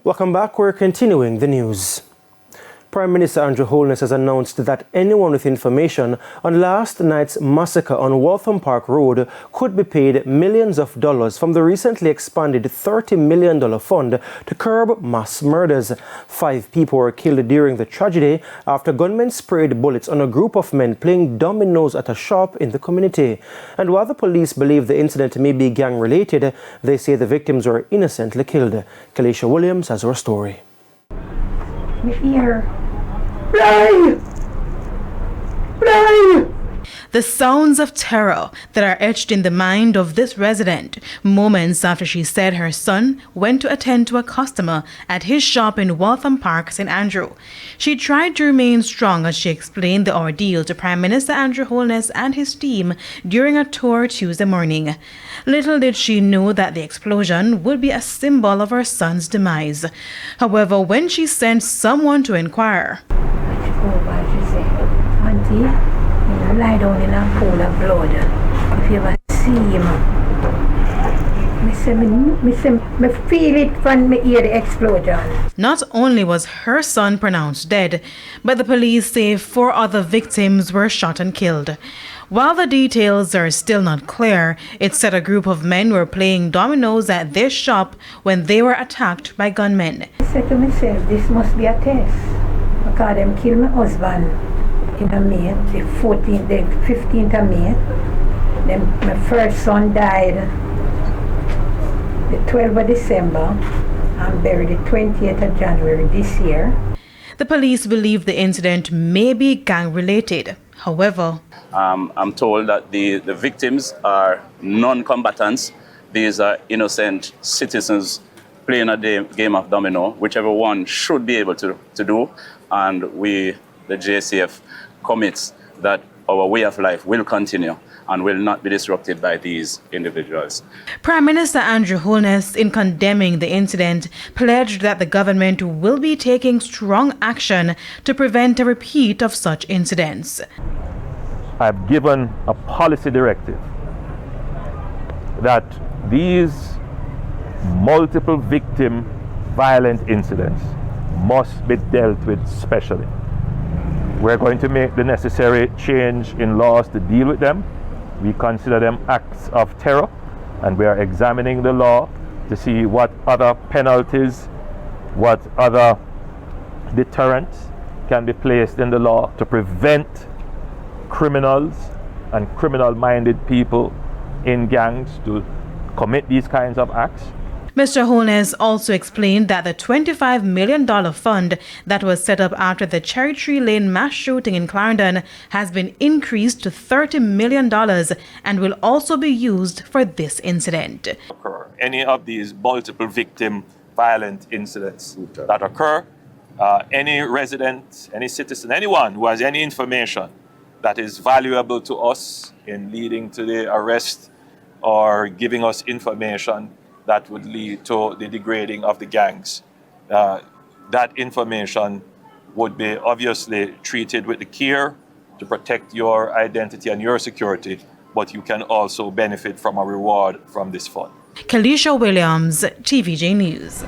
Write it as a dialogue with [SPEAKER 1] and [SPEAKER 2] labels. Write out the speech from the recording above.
[SPEAKER 1] Welcome back. We're continuing the news. Prime Minister Andrew Holness has announced that anyone with information on last night's massacre on Waltham Park Road could be paid millions of dollars from the recently expanded $30 million fund to curb mass murders. 5 people were killed during the tragedy after gunmen sprayed bullets on a group of men playing dominoes at a shop in the community. And while the police believe the incident may be gang-related, they say the victims were innocently killed. Kalisha Williams has our story.
[SPEAKER 2] My ear. Fly! Fly!
[SPEAKER 3] The sounds of terror that are etched in the mind of this resident moments after she said her son went to attend to a customer at his shop in Waltham Park, St. Andrew. She tried to remain strong as she explained the ordeal to Prime Minister Andrew Holness and his team during a tour Tuesday morning. Little did she know that the explosion would be a symbol of her son's demise. However, when she sent someone to inquire,
[SPEAKER 2] She said, Auntie, lie down in a pool of blood. If you ever see him, I feel it when I hear the explosion.
[SPEAKER 3] Not only was her son pronounced dead, but the police say 4 other victims were shot and killed. While the details are still not clear, it's said a group of men were playing dominoes at this shop when they were attacked by gunmen.
[SPEAKER 2] I said to myself, this must be a test. Because them killed my husband in May, the 15th of May. Then my first son died the 12th of December and buried the 20th of January this year.
[SPEAKER 3] The police believe the incident may be gang-related. However,
[SPEAKER 4] I'm told that the victims are non-combatants. These are innocent citizens playing a game of domino, whichever one should be able to do. And we, the JCF, commits that our way of life will continue and will not be disrupted by these individuals.
[SPEAKER 3] Prime Minister Andrew Holness, in condemning the incident, pledged that the government will be taking strong action to prevent a repeat of such incidents.
[SPEAKER 5] I've given a policy directive that these multiple victim violent incidents must be dealt with specially. We're going to make the necessary change in laws to deal with them. We consider them acts of terror, and we are examining the law to see what other penalties, what other deterrents can be placed in the law to prevent criminals and criminal-minded people in gangs to commit these kinds of acts.
[SPEAKER 3] Mr. Holness also explained that the $25 million fund that was set up after the Cherry Tree Lane mass shooting in Clarendon has been increased to $30 million and will also be used for this incident.
[SPEAKER 5] Any of these multiple victim violent incidents that occur, any resident, any citizen, anyone who has any information that is valuable to us in leading to the arrest or giving us information that would lead to the degrading of the gangs. That information would be obviously treated with the care to protect your identity and your security, but you can also benefit from a reward from this fund.
[SPEAKER 3] Kalisha Williams, TVJ News.